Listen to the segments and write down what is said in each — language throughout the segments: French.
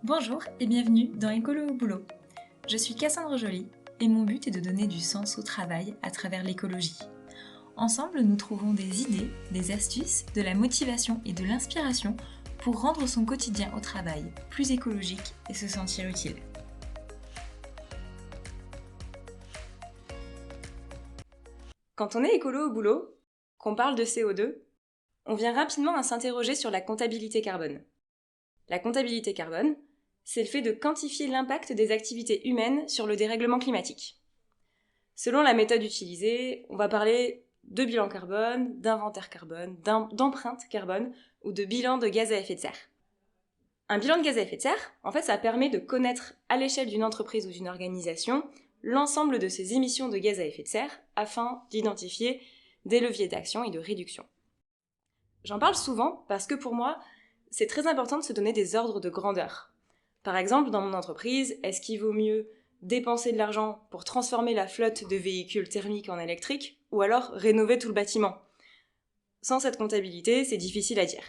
Bonjour et bienvenue dans Écolo au boulot. Je suis Cassandre Joly et mon but est de donner du sens au travail à travers l'écologie. Ensemble, nous trouvons des idées, des astuces, de la motivation et de l'inspiration pour rendre son quotidien au travail plus écologique et se sentir utile. Quand on est écolo au boulot, qu'on parle de CO2, on vient rapidement à s'interroger sur la comptabilité carbone. La comptabilité carbone, c'est le fait de quantifier l'impact des activités humaines sur le dérèglement climatique. Selon la méthode utilisée, on va parler de bilan carbone, d'inventaire carbone, d'empreinte carbone ou de bilan de gaz à effet de serre. Un bilan de gaz à effet de serre, en fait, ça permet de connaître à l'échelle d'une entreprise ou d'une organisation l'ensemble de ses émissions de gaz à effet de serre afin d'identifier des leviers d'action et de réduction. J'en parle souvent parce que pour moi, c'est très important de se donner des ordres de grandeur. Par exemple, dans mon entreprise, est-ce qu'il vaut mieux dépenser de l'argent pour transformer la flotte de véhicules thermiques en électriques ou alors rénover tout le bâtiment ? Sans cette comptabilité, c'est difficile à dire.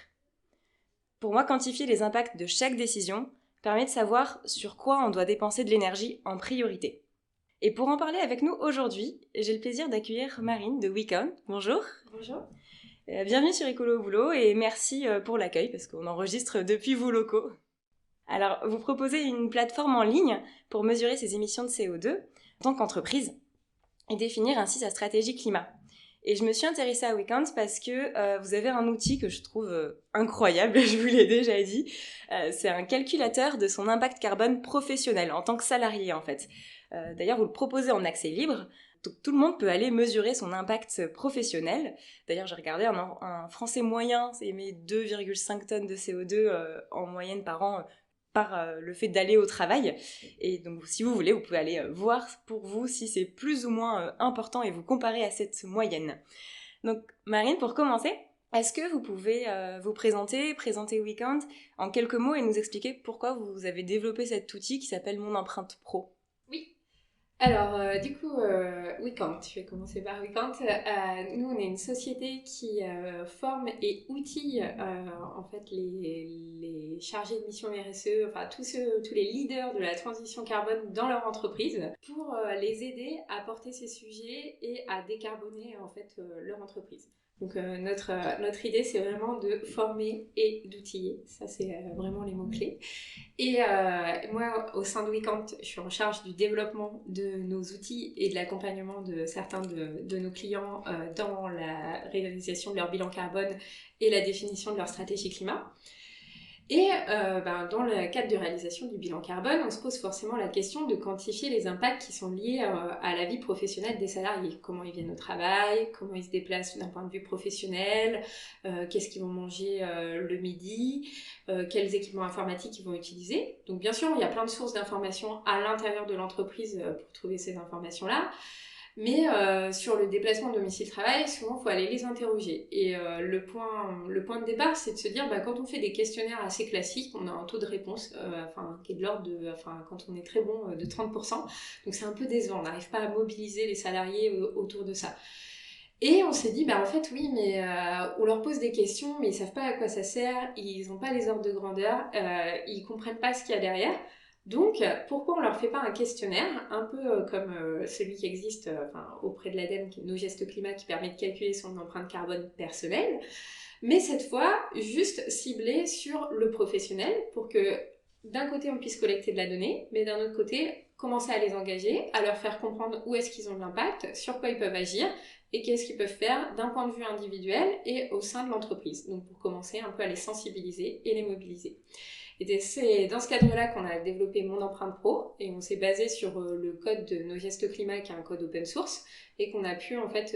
Pour moi, quantifier les impacts de chaque décision permet de savoir sur quoi on doit dépenser de l'énergie en priorité. Et pour en parler avec nous aujourd'hui, j'ai le plaisir d'accueillir Marine de WeCount. Bonjour. Bonjour. Bienvenue sur Écolo au boulot et merci pour l'accueil parce qu'on enregistre depuis vos locaux. Alors, vous proposez une plateforme en ligne pour mesurer ses émissions de CO2 en tant qu'entreprise et définir ainsi sa stratégie climat. Et je me suis intéressée à WeCount parce que vous avez un outil que je trouve incroyable, je vous l'ai déjà dit. C'est un calculateur de son impact carbone professionnel en tant que salarié en fait. D'ailleurs, vous le proposez en accès libre, donc tout le monde peut aller mesurer son impact professionnel. D'ailleurs, j'ai regardé un Français moyen, ça émet 2,5 tonnes de CO2 en moyenne par an par le fait d'aller au travail. Et donc, si vous voulez, vous pouvez aller voir pour vous si c'est plus ou moins important et vous comparer à cette moyenne. Donc, Marine, pour commencer, est-ce que vous pouvez vous présenter WeCount en quelques mots et nous expliquer pourquoi vous avez développé cet outil qui s'appelle Mon Empreinte Pro ? Oui. Alors, WeCount, je vais commencer par WeCount. Nous, on est une société qui forme et outille en fait les chargés de mission RSE, enfin tous les leaders de la transition carbone dans leur entreprise pour les aider à porter ces sujets et à décarboner en fait leur entreprise. Donc notre idée, c'est vraiment de former et d'outiller. Ça, c'est vraiment les mots-clés. Et moi, au sein de WeCount, je suis en charge du développement de nos outils et de l'accompagnement de certains de nos clients dans la réalisation de leur bilan carbone et la définition de leur stratégie climat. Et dans le cadre de réalisation du bilan carbone, on se pose forcément la question de quantifier les impacts qui sont liés à la vie professionnelle des salariés. Comment ils viennent au travail, comment ils se déplacent d'un point de vue professionnel, qu'est-ce qu'ils vont manger le midi, quels équipements informatiques ils vont utiliser. Donc bien sûr, il y a plein de sources d'informations à l'intérieur de l'entreprise pour trouver ces informations-là. Mais sur le déplacement domicile-travail, souvent, il faut aller les interroger. Et le point de départ, c'est de se dire, quand on fait des questionnaires assez classiques, on a un taux de réponse qui est de l'ordre de, quand on est très bon, de 30%. Donc c'est un peu décevant, on n'arrive pas à mobiliser les salariés autour de ça. Et on s'est dit, en fait, oui, mais on leur pose des questions, mais ils savent pas à quoi ça sert, ils n'ont pas les ordres de grandeur, ils comprennent pas ce qu'il y a derrière. Donc, pourquoi on leur fait pas un questionnaire, un peu comme celui qui existe auprès de l'ADEME, Nos Gestes Climat, qui permet de calculer son empreinte carbone personnelle, mais cette fois, juste ciblé sur le professionnel, pour que d'un côté, on puisse collecter de la donnée, mais d'un autre côté, commencer à les engager, à leur faire comprendre où est-ce qu'ils ont de l'impact, sur quoi ils peuvent agir, et qu'est-ce qu'ils peuvent faire d'un point de vue individuel et au sein de l'entreprise. Donc pour commencer un peu à les sensibiliser et les mobiliser. Et c'est dans ce cadre-là qu'on a développé Mon Empreinte Pro et on s'est basé sur le code de Nos Gestes Climat qui est un code open source et qu'on a pu en fait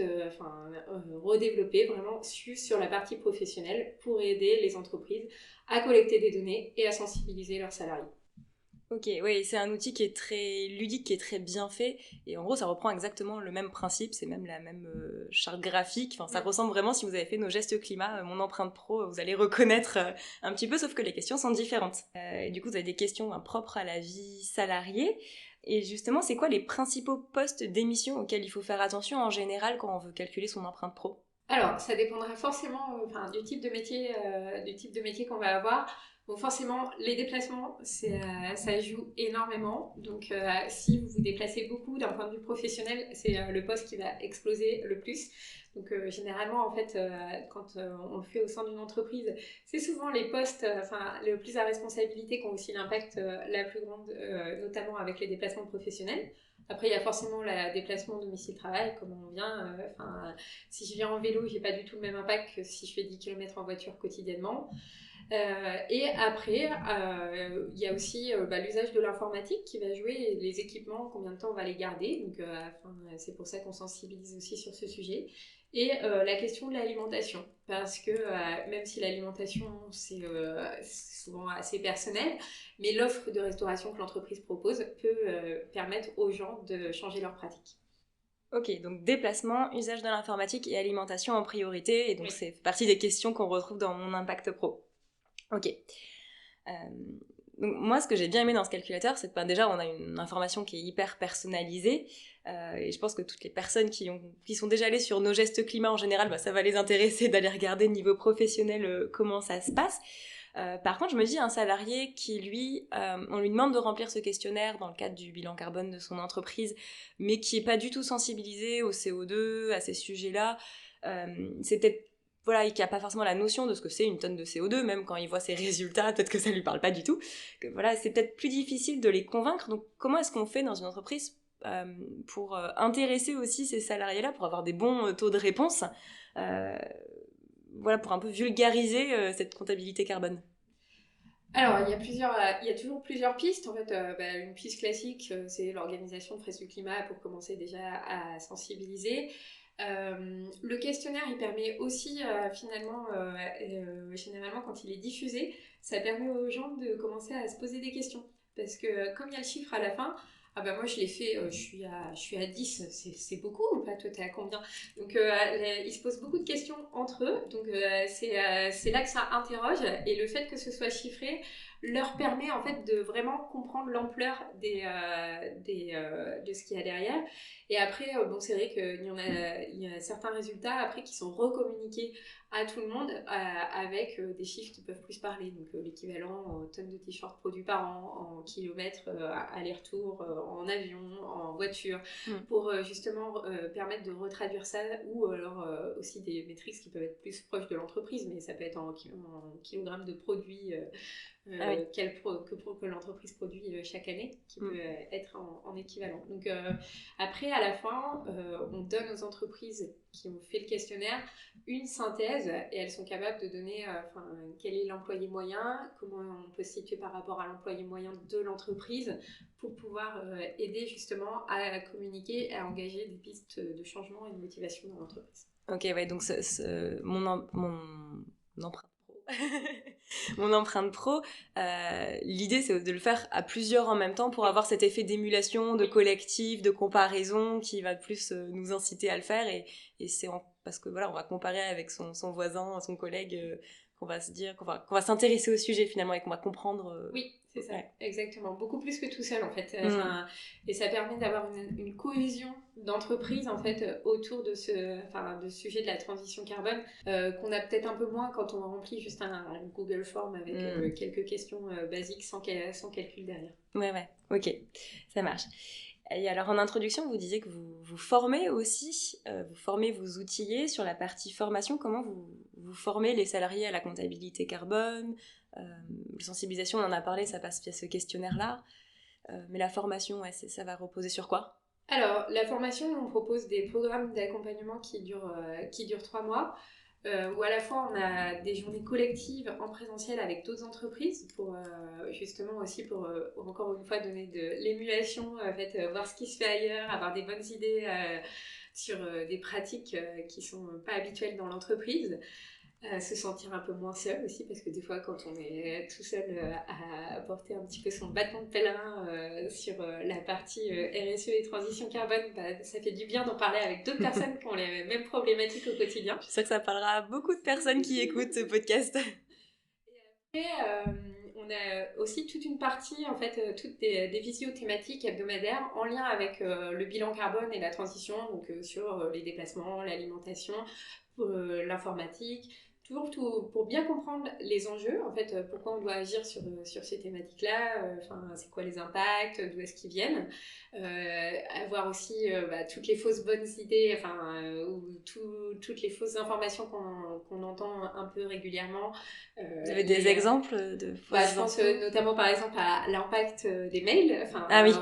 redévelopper vraiment sur la partie professionnelle pour aider les entreprises à collecter des données et à sensibiliser leurs salariés. Ok, oui, c'est un outil qui est très ludique, qui est très bien fait. Et en gros, ça reprend exactement le même principe, c'est même la même charte graphique. Enfin, ça ressemble vraiment, si vous avez fait Nos Gestes Climat, Mon Empreinte Pro, vous allez reconnaître un petit peu, sauf que les questions sont différentes. Et du coup, vous avez des questions propres à la vie salariée. Et justement, c'est quoi les principaux postes d'émission auxquels il faut faire attention en général quand on veut calculer son empreinte pro ? Alors, ça dépendra forcément du type de métier qu'on va avoir. Bon, forcément, les déplacements, ça joue énormément. Donc, si vous vous déplacez beaucoup d'un point de vue professionnel, c'est le poste qui va exploser le plus. Donc, généralement, en fait, quand on le fait au sein d'une entreprise, c'est souvent les postes, le plus à responsabilité qui ont aussi l'impact la plus grande, notamment avec les déplacements professionnels. Après, il y a forcément le déplacement domicile-travail, comment on vient. Si je viens en vélo, j'ai pas du tout le même impact que si je fais 10 km en voiture quotidiennement. Et après, il y a aussi l'usage de l'informatique qui va jouer, les équipements, combien de temps on va les garder. Donc, c'est pour ça qu'on sensibilise aussi sur ce sujet. Et la question de l'alimentation, parce que même si l'alimentation c'est souvent assez personnel, mais l'offre de restauration que l'entreprise propose peut permettre aux gens de changer leurs pratiques. Ok, donc déplacement, usage de l'informatique et alimentation en priorité, et donc Oui. c'est partie des questions qu'on retrouve dans mon impact pro. Ok. Donc moi, ce que j'ai bien aimé dans ce calculateur, c'est que déjà, on a une information qui est hyper personnalisée. Et je pense que toutes les personnes qui sont déjà allées sur nos gestes climat en général, ça va les intéresser d'aller regarder niveau professionnel comment ça se passe. Par contre, je me dis, un salarié qui, lui, on lui demande de remplir ce questionnaire dans le cadre du bilan carbone de son entreprise, mais qui n'est pas du tout sensibilisé au CO2, à ces sujets-là, c'est peut-être et qui n'a pas forcément la notion de ce que c'est une tonne de CO2, même quand il voit ses résultats, peut-être que ça ne lui parle pas du tout. Que, c'est peut-être plus difficile de les convaincre. Donc, comment est-ce qu'on fait dans une entreprise pour intéresser aussi ces salariés-là, pour avoir des bons taux de réponse pour un peu vulgariser cette comptabilité carbone? Alors, il y a toujours plusieurs pistes. En fait, une piste classique, c'est l'organisation de Fresques du climat pour commencer déjà à sensibiliser. Le questionnaire, il permet aussi, généralement, quand il est diffusé, ça permet aux gens de commencer à se poser des questions. Parce que comme il y a le chiffre à la fin, moi je l'ai fait, je suis à 10, c'est beaucoup ou pas? Toi, t'es à combien? Donc, ils se posent beaucoup de questions entre eux. Donc, c'est là que ça interroge. Et le fait que ce soit chiffré leur permet en fait de vraiment comprendre l'ampleur de ce qu'il y a derrière. Et après, c'est vrai il y a certains résultats après qui sont recommuniqués à tout le monde avec des chiffres qui peuvent plus parler. Donc l'équivalent en tonnes de t-shirts produits par an, en kilomètres aller-retour, en avion, en voiture, pour justement permettre de retraduire ça, ou alors aussi des métriques qui peuvent être plus proches de l'entreprise, mais ça peut être en kilogrammes de produits que l'entreprise produit chaque année, qui peut être en équivalent. Donc après, à la fin, on donne aux entreprises qui ont fait le questionnaire une synthèse, et elles sont capables de donner quel est l'employé moyen, comment on peut se situer par rapport à l'employé moyen de l'entreprise, pour pouvoir aider justement à communiquer, à engager des pistes de changement et de motivation dans l'entreprise. Ok, ouais, donc mon empreinte pro. Mon empreinte pro, l'idée c'est de le faire à plusieurs en même temps pour avoir cet effet d'émulation, de collectif, de comparaison qui va plus nous inciter à le faire, et c'est parce que on va comparer avec son voisin, son collègue, qu'on va se dire, qu'on va s'intéresser au sujet finalement, et qu'on va comprendre. Oui, c'est ça, exactement. Beaucoup plus que tout seul en fait. Et ça permet d'avoir une cohésion d'entreprise en fait autour de ce sujet de la transition carbone, qu'on a peut-être un peu moins quand on remplit juste un Google Form avec quelques questions basiques sans calcul derrière. Ouais, ok, ça marche. Et alors en introduction, vous disiez que vous formez aussi, vous formez, vous outillez sur la partie formation. Comment vous formez les salariés à la comptabilité carbone? La sensibilisation, on en a parlé, ça passe via ce questionnaire-là. Mais la formation, ça va reposer sur quoi? Alors, la formation, on propose des programmes d'accompagnement qui durent 3 mois, où à la fois on a des journées collectives en présentiel avec d'autres entreprises, pour justement aussi pour encore une fois donner de l'émulation, voir ce qui se fait ailleurs, avoir des bonnes idées sur des pratiques qui sont pas habituelles dans l'entreprise. Se sentir un peu moins seul aussi, parce que des fois quand on est tout seul à porter un petit peu son bâton de pèlerin sur la partie RSE et transition carbone, ça fait du bien d'en parler avec d'autres personnes qui ont les mêmes problématiques au quotidien. Je suis sûre que ça parlera à beaucoup de personnes qui écoutent ce podcast. Et après, on a aussi toute une partie, en fait, toutes des visios thématiques hebdomadaires en lien avec le bilan carbone et la transition, donc sur les déplacements, l'alimentation, l'informatique, pour bien comprendre les enjeux, en fait, pourquoi on doit agir sur ces thématiques-là, c'est quoi les impacts, d'où est-ce qu'ils viennent, avoir aussi toutes les fausses bonnes idées, toutes les fausses informations qu'on entend un peu régulièrement. Vous avez des exemples de fausses Je pense infos notamment par exemple à l'impact des mails. Ah oui.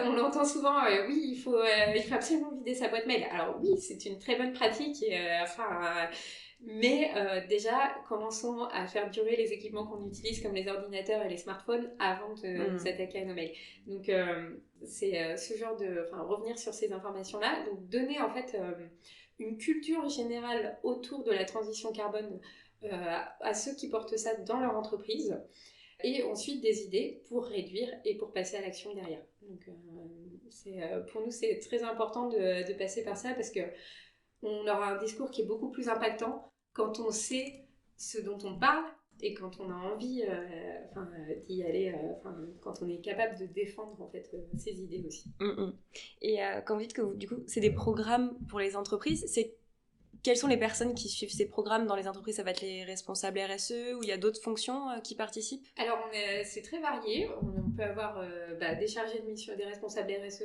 On l'entend souvent, oui, il faut absolument vider sa boîte mail. Alors oui, c'est une très bonne pratique, mais déjà, commençons à faire durer les équipements qu'on utilise comme les ordinateurs et les smartphones avant de nous attaquer à nos mails. Donc c'est ce genre revenir sur ces informations-là, donc donner en fait une culture générale autour de la transition carbone à ceux qui portent ça dans leur entreprise, et ensuite des idées pour réduire et pour passer à l'action derrière. Donc pour nous, c'est très important de passer par ça, parce que on aura un discours qui est beaucoup plus impactant quand on sait ce dont on parle et quand on a envie d'y aller, quand on est capable de défendre en fait ces idées aussi. Et quand vous dites que du coup c'est des programmes pour les entreprises, quelles sont les personnes qui suivent ces programmes dans les entreprises? Ça va être les responsables RSE, ou il y a d'autres fonctions qui participent? Alors, c'est très varié. On peut avoir des chargés de mission, des responsables RSE,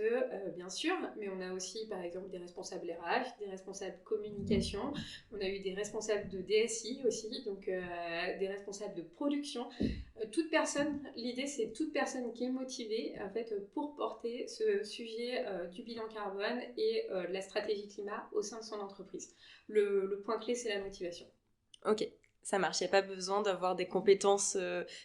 bien sûr, mais on a aussi, par exemple, des responsables RH, des responsables communication. On a eu des responsables de DSI aussi, donc des responsables de production. L'idée, c'est toute personne qui est motivée, en fait, pour porter ce sujet du bilan carbone et de la stratégie climat au sein de son entreprise. Le point clé, c'est la motivation. Ok, ça marche. Il n'y a pas besoin d'avoir des compétences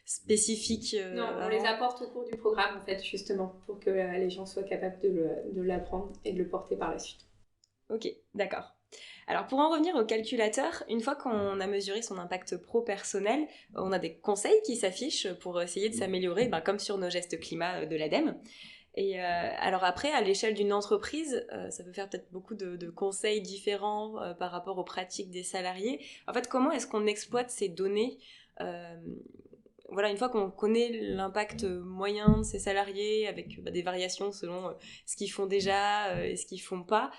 spécifiques. Non, on les apporte au cours du programme, en fait, justement, pour que les gens soient capables de l'apprendre et de le porter par la suite. Ok, d'accord. Alors pour en revenir au calculateur, une fois qu'on a mesuré son impact pro-personnel, on a des conseils qui s'affichent pour essayer de s'améliorer, comme sur nos gestes climat de l'ADEME. Et alors après, à l'échelle d'une entreprise, ça peut faire peut-être beaucoup de conseils différents par rapport aux pratiques des salariés. En fait, comment est-ce qu'on exploite ces données voilà, une fois qu'on connaît l'impact moyen de ces salariés, avec des variations selon ce qu'ils font déjà et ce qu'ils font pas,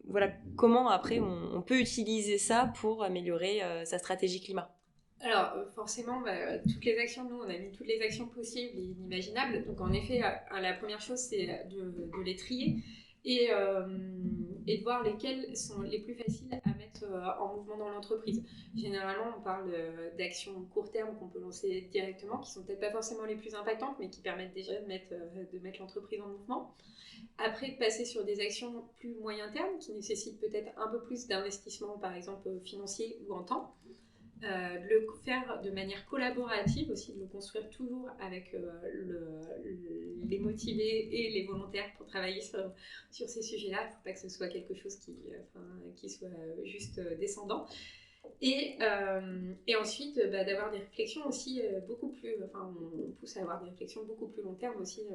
voilà, comment après on peut utiliser ça pour améliorer sa stratégie climat? Alors, forcément, toutes les actions, nous, on a mis toutes les actions possibles et inimaginables. Donc, en effet, la première chose, c'est de les trier et de voir lesquelles sont les plus faciles à mettre en mouvement dans l'entreprise. Généralement, on parle d'actions court terme qu'on peut lancer directement, qui sont peut-être pas forcément les plus impactantes, mais qui permettent déjà de mettre l'entreprise en mouvement. Après, de passer sur des actions plus moyen terme, qui nécessitent peut-être un peu plus d'investissement, par exemple financier ou en temps. De le faire de manière collaborative aussi, de le construire toujours avec les motivés et les volontaires pour travailler sur ces sujets-là. Il ne faut pas que ce soit quelque chose qui soit juste descendant. Et ensuite, d'avoir des réflexions aussi beaucoup plus... on pousse à avoir des réflexions beaucoup plus long terme aussi,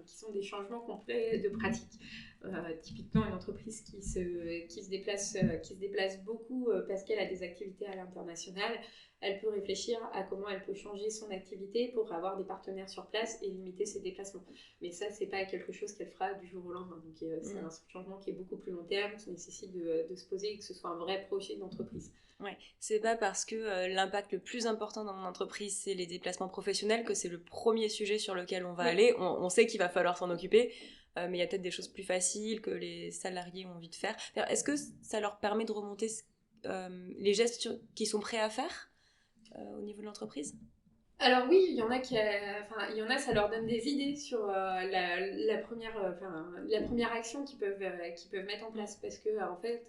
qui sont des changements complets de pratique. Typiquement, une entreprise qui se déplace beaucoup parce qu'elle a des activités à l'international, elle peut réfléchir à comment elle peut changer son activité pour avoir des partenaires sur place et limiter ses déplacements. Mais ça, c'est pas quelque chose qu'elle fera du jour au lendemain. Donc, c'est un changement qui est beaucoup plus long terme, qui nécessite de se poser et que ce soit un vrai projet d'entreprise. Ouais, c'est pas parce que l'impact le plus important dans mon entreprise, c'est les déplacements professionnels, que c'est le premier sujet sur lequel on va aller. On sait qu'il va falloir s'en occuper, mais il y a peut-être des choses plus faciles que les salariés ont envie de faire. Est-ce que ça leur permet de remonter les gestes qu'ils sont prêts à faire au niveau de l'entreprise? Alors oui, il y en a, ça leur donne des idées sur la première action qu'ils peuvent mettre en place, parce que en fait,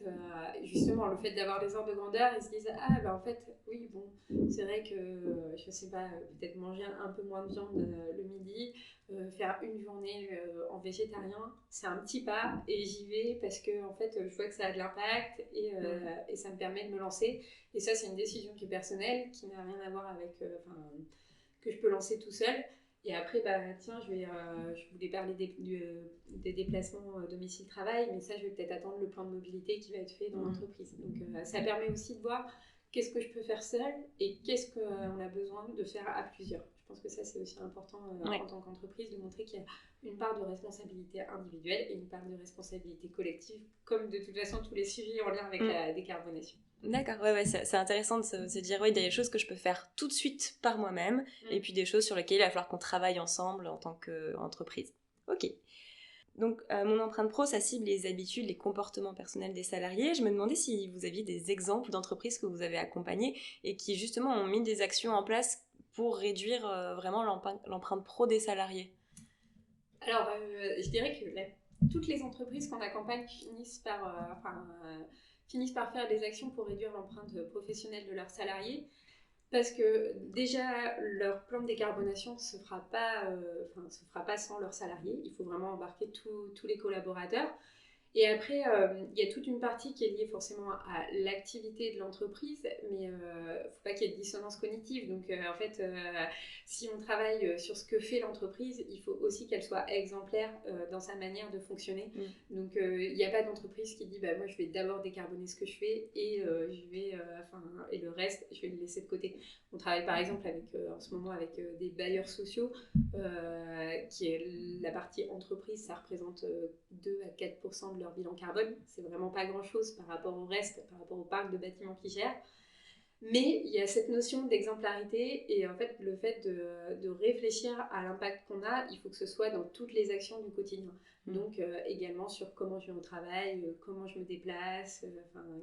justement, le fait d'avoir des ordres de grandeur, ils se disent en fait, oui, bon, c'est vrai que je sais pas, peut-être manger un peu moins de viande le midi, faire une journée en végétarien, c'est un petit pas et j'y vais parce que en fait, je vois que ça a de l'impact et ça me permet de me lancer. Et ça, c'est une décision qui est personnelle, qui n'a rien à voir avec que je peux lancer tout seul. Et après, tiens, je voulais parler des déplacements domicile-travail, mais ça, je vais peut-être attendre le plan de mobilité qui va être fait dans l'entreprise. Donc, ça permet aussi de voir qu'est-ce que je peux faire seul et qu'est-ce qu'on a besoin de faire à plusieurs. Je pense que ça, c'est aussi important en tant qu'entreprise, de montrer qu'il y a une part de responsabilité individuelle et une part de responsabilité collective, comme de toute façon tous les sujets en lien avec la décarbonation. D'accord, ouais, c'est intéressant de se dire, oui, il y a des choses que je peux faire tout de suite par moi-même, et puis des choses sur lesquelles il va falloir qu'on travaille ensemble en tant qu'entreprise. Ok. Donc, mon empreinte pro, ça cible les habitudes, les comportements personnels des salariés. Je me demandais si vous aviez des exemples d'entreprises que vous avez accompagnées et qui, justement, ont mis des actions en place pour réduire vraiment l'empreinte pro des salariés. Alors, je dirais que toutes les entreprises qu'on accompagne finissent par faire des actions pour réduire l'empreinte professionnelle de leurs salariés. Parce que déjà, leur plan de décarbonation ne se fera pas sans leurs salariés. Il faut vraiment embarquer tous les collaborateurs. Et après, il y a toute une partie qui est liée forcément à l'activité de l'entreprise, mais il ne faut pas qu'il y ait de dissonance cognitive. Donc, en fait, si on travaille sur ce que fait l'entreprise, il faut aussi qu'elle soit exemplaire dans sa manière de fonctionner. Donc, il n'y a pas d'entreprise qui dit bah, moi, je vais d'abord décarboner ce que je fais et, et le reste, je vais le laisser de côté. On travaille par exemple en ce moment avec des bailleurs sociaux, qui est la partie entreprise, ça représente 2 à 4% de leur bilan carbone. C'est vraiment pas grand-chose par rapport au reste, par rapport au parc de bâtiments qu'ils gèrent. Mais il y a cette notion d'exemplarité et en fait le fait de réfléchir à l'impact qu'on a, il faut que ce soit dans toutes les actions du quotidien. Donc également sur comment je vais au travail, comment je me déplace,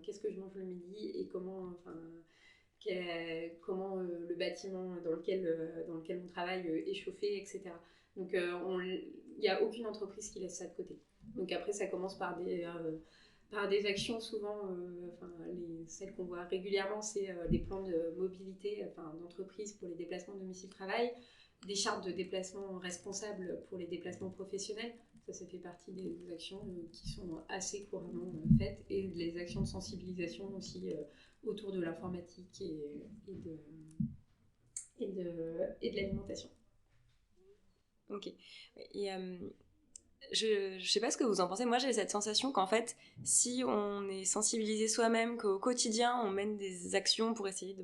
qu'est-ce que je mange le midi et comment le bâtiment dans lequel on travaille est chauffé, etc. Donc il n'y a aucune entreprise qui laisse ça de côté. Donc après ça commence par des actions souvent, celles qu'on voit régulièrement, c'est des plans de mobilité d'entreprise pour les déplacements domicile-travail, des chartes de déplacement responsables pour les déplacements professionnels. Ça fait partie des actions qui sont assez couramment faites, et les actions de sensibilisation aussi autour de l'informatique et de l'alimentation. Ok. Et je sais pas ce que vous en pensez. Moi, j'ai cette sensation qu'en fait, si on est sensibilisé soi-même, qu'au quotidien, on mène des actions pour essayer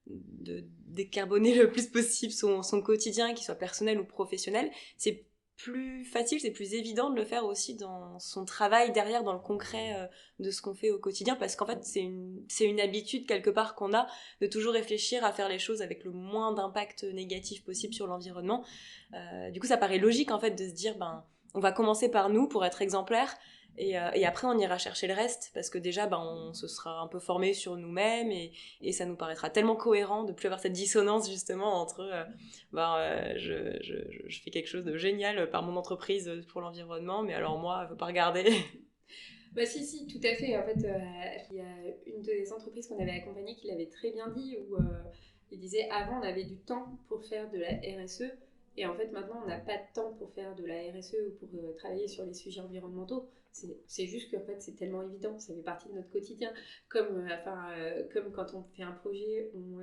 de décarboner le plus possible son quotidien, qu'il soit personnel ou professionnel, c'est plus facile, c'est plus évident de le faire aussi dans son travail derrière, dans le concret de ce qu'on fait au quotidien, parce qu'en fait, c'est une habitude quelque part qu'on a de toujours réfléchir à faire les choses avec le moins d'impact négatif possible sur l'environnement. Du coup, ça paraît logique en fait de se dire, on va commencer par nous pour être exemplaire, et après on ira chercher le reste, parce que déjà on se sera un peu formé sur nous-mêmes, et ça nous paraîtra tellement cohérent de plus avoir cette dissonance justement entre je fais quelque chose de génial par mon entreprise pour l'environnement, mais alors moi, faut pas regarder. Bah si, tout à fait. En fait, il y a une des entreprises qu'on avait accompagnées qui l'avait très bien dit, où il disait avant on avait du temps pour faire de la RSE, et en fait maintenant on n'a pas de temps pour faire de la RSE ou pour travailler sur les sujets environnementaux. C'est juste qu'en fait c'est tellement évident, ça fait partie de notre quotidien. Comme quand on fait un projet, on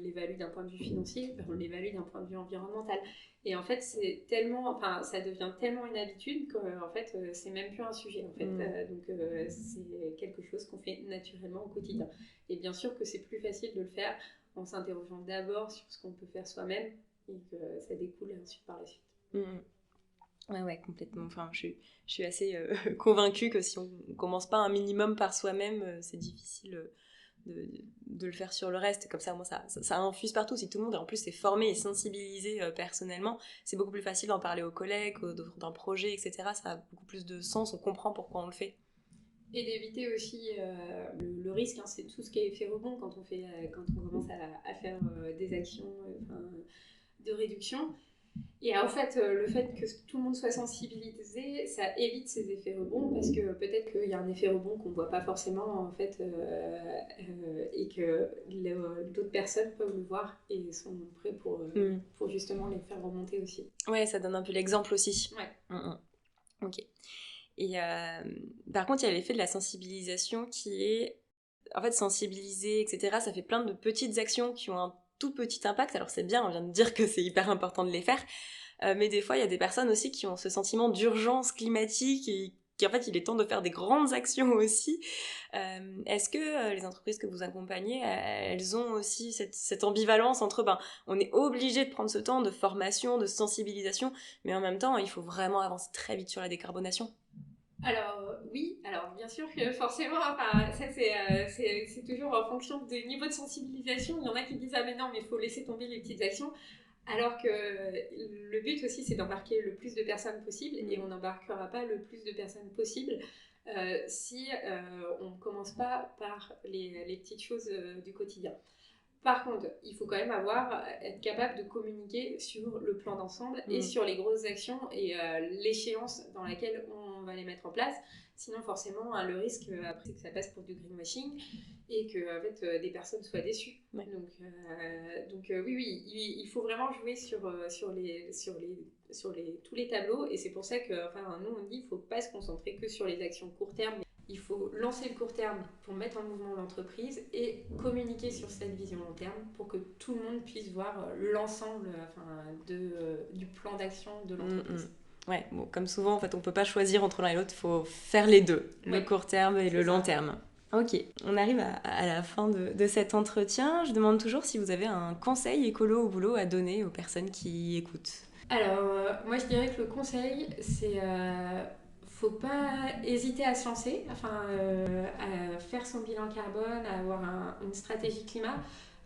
l'évalue d'un point de vue financier, on l'évalue d'un point de vue environnemental. Et en fait, ça devient tellement une habitude qu'en fait, c'est même plus un sujet. En fait. C'est quelque chose qu'on fait naturellement au quotidien. Et bien sûr que c'est plus facile de le faire en s'interrogeant d'abord sur ce qu'on peut faire soi-même, et que ça découle ensuite par la suite. Ouais, complètement. Enfin, je suis assez convaincue que si on commence pas un minimum par soi-même, c'est difficile de le faire sur le reste. Comme ça, moi, ça infuse partout. Si tout le monde, en plus, est formé et sensibilisé personnellement, c'est beaucoup plus facile d'en parler aux collègues, d'un projet, etc. Ça a beaucoup plus de sens, on comprend pourquoi on le fait. Et d'éviter aussi le risque, c'est tout ce qui est effet rebond quand on commence à faire des actions de réduction. Et en fait, le fait que tout le monde soit sensibilisé, ça évite ces effets rebonds, parce que peut-être qu'il y a un effet rebond qu'on ne voit pas forcément, en fait, et que d'autres personnes peuvent le voir et sont prêts pour justement les faire remonter aussi. Ouais, ça donne un peu l'exemple aussi. Ouais. Ok. Et par contre, il y a l'effet de la sensibilisation qui est... En fait, sensibiliser, etc., ça fait plein de petites actions qui ont un tout petit impact. Alors c'est bien, on vient de dire que c'est hyper important de les faire, mais des fois il y a des personnes aussi qui ont ce sentiment d'urgence climatique et qu'en fait il est temps de faire des grandes actions aussi. Est-ce que les entreprises que vous accompagnez, elles ont aussi cette ambivalence entre on est obligé de prendre ce temps de formation, de sensibilisation, mais en même temps il faut vraiment avancer très vite sur la décarbonation? Alors oui, alors bien sûr que forcément, enfin, ça c'est toujours en fonction du niveau de sensibilisation. Il y en a qui disent ah mais non mais il faut laisser tomber les petites actions, alors que le but aussi c'est d'embarquer le plus de personnes possible et on n'embarquera pas le plus de personnes possible si on ne commence pas par les petites choses du quotidien. Par contre, il faut quand même être capable de communiquer sur le plan d'ensemble et sur les grosses actions et l'échéance dans laquelle on va les mettre en place. Sinon, forcément, le risque, après, c'est que ça passe pour du greenwashing et que en fait, des personnes soient déçues. Ouais. Donc oui, il faut vraiment jouer sur tous les tableaux. Et c'est pour ça que enfin, nous, on dit qu'il ne faut pas se concentrer que sur les actions court terme. Il faut lancer le court terme pour mettre en mouvement l'entreprise et communiquer sur cette vision long terme pour que tout le monde puisse voir l'ensemble du plan d'action de l'entreprise. Ouais, bon, comme souvent, en fait, on peut pas choisir entre l'un et l'autre, il faut faire les deux, le court terme et le long terme. Ok, on arrive à la fin de cet entretien. Je demande toujours si vous avez un conseil écolo au boulot à donner aux personnes qui écoutent. Alors, moi je dirais que le conseil, c'est faut pas hésiter à se lancer, à faire son bilan carbone, à avoir une stratégie climat.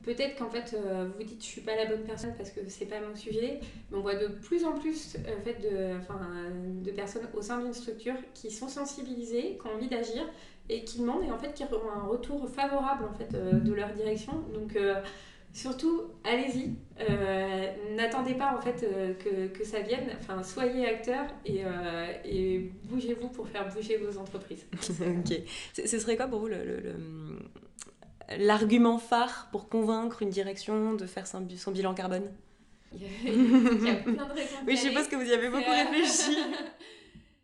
Peut-être qu'en fait, vous dites je suis pas la bonne personne parce que c'est pas mon sujet, mais on voit de plus en plus de personnes au sein d'une structure qui sont sensibilisées, qui ont envie d'agir et qui demandent et en fait qui ont un retour favorable en fait de leur direction. Donc surtout, allez-y. N'attendez pas en fait que ça vienne. Enfin, soyez acteurs et bougez-vous pour faire bouger vos entreprises. Ok. Ce serait quoi pour vous l'argument phare pour convaincre une direction de faire son bilan carbone? Il y a plein de raisons. Oui, je suppose que vous y avez beaucoup réfléchi.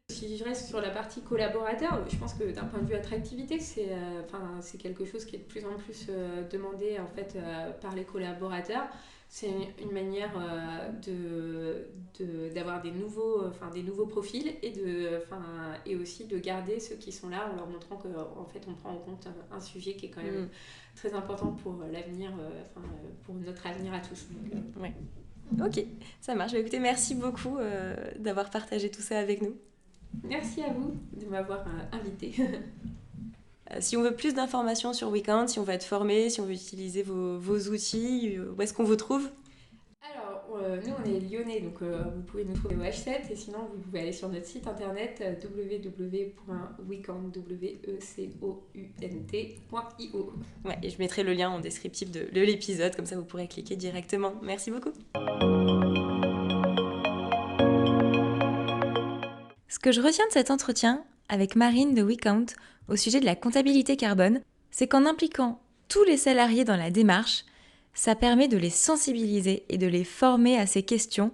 Si je reste sur la partie collaborateur, je pense que d'un point de vue attractivité, c'est quelque chose qui est de plus en plus demandé en fait, par les collaborateurs. C'est une manière d'avoir des nouveaux profils et aussi de garder ceux qui sont là en leur montrant qu'en fait on prend en compte un sujet qui est quand même très important pour l'avenir, pour notre avenir à tous. Donc, ouais. Ok, ça marche. Écoutez, merci beaucoup d'avoir partagé tout ça avec nous. Merci à vous de m'avoir invité. Si on veut plus d'informations sur WeCount, si on veut être formé, si on veut utiliser vos outils, où est-ce qu'on vous trouve? Alors, nous on est lyonnais, donc vous pouvez nous trouver au H7 et sinon vous pouvez aller sur notre site internet www.wecount.io. Ouais, et je mettrai le lien en descriptif de l'épisode, comme ça vous pourrez cliquer directement. Merci beaucoup. Ce que je retiens de cet entretien avec Marine de WeCount au sujet de la comptabilité carbone, c'est qu'en impliquant tous les salariés dans la démarche, ça permet de les sensibiliser et de les former à ces questions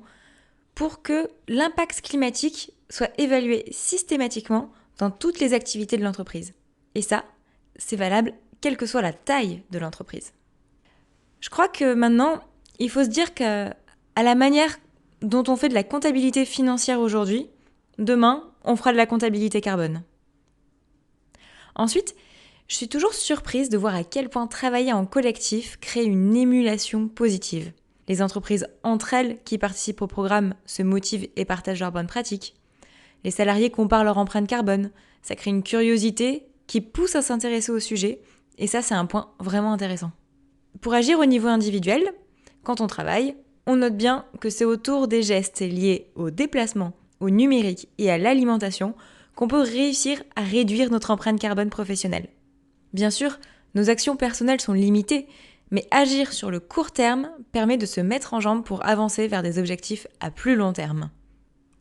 pour que l'impact climatique soit évalué systématiquement dans toutes les activités de l'entreprise. Et ça, c'est valable quelle que soit la taille de l'entreprise. Je crois que maintenant, il faut se dire qu'à la manière dont on fait de la comptabilité financière aujourd'hui, demain, on fera de la comptabilité carbone. Ensuite, je suis toujours surprise de voir à quel point travailler en collectif crée une émulation positive. Les entreprises entre elles qui participent au programme se motivent et partagent leurs bonnes pratiques. Les salariés comparent leur empreinte carbone. Ça crée une curiosité qui pousse à s'intéresser au sujet. Et ça, c'est un point vraiment intéressant. Pour agir au niveau individuel, quand on travaille, on note bien que c'est autour des gestes liés au déplacement, au numérique et à l'alimentation qu'on peut réussir à réduire notre empreinte carbone professionnelle. Bien sûr, nos actions personnelles sont limitées, mais agir sur le court terme permet de se mettre en jambes pour avancer vers des objectifs à plus long terme.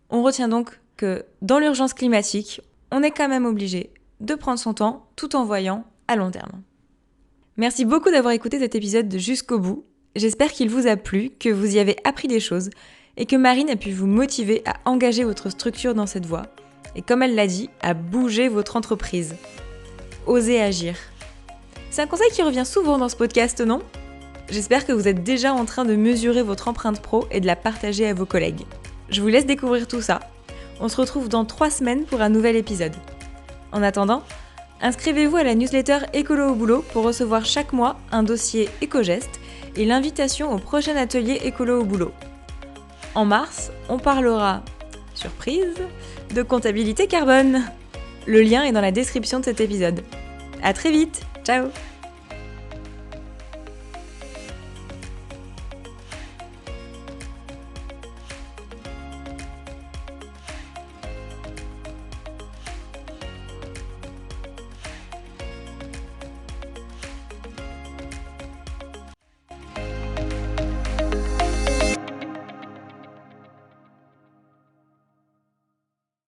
On retient donc que dans l'urgence climatique, on est quand même obligé de prendre son temps tout en voyant à long terme. Merci beaucoup d'avoir écouté cet épisode jusqu'au bout. J'espère qu'il vous a plu, que vous y avez appris des choses et que Marine a pu vous motiver à engager votre structure dans cette voie et, comme elle l'a dit, à bouger votre entreprise. Osez agir. C'est un conseil qui revient souvent dans ce podcast, non ? J'espère que vous êtes déjà en train de mesurer votre empreinte pro et de la partager à vos collègues. Je vous laisse découvrir tout ça. On se retrouve dans 3 semaines pour un nouvel épisode. En attendant, inscrivez-vous à la newsletter Écolo au boulot pour recevoir chaque mois un dossier éco-geste et l'invitation au prochain atelier Écolo au boulot. En mars, on parlera, surprise, de comptabilité carbone. Le lien est dans la description de cet épisode. À très vite, ciao!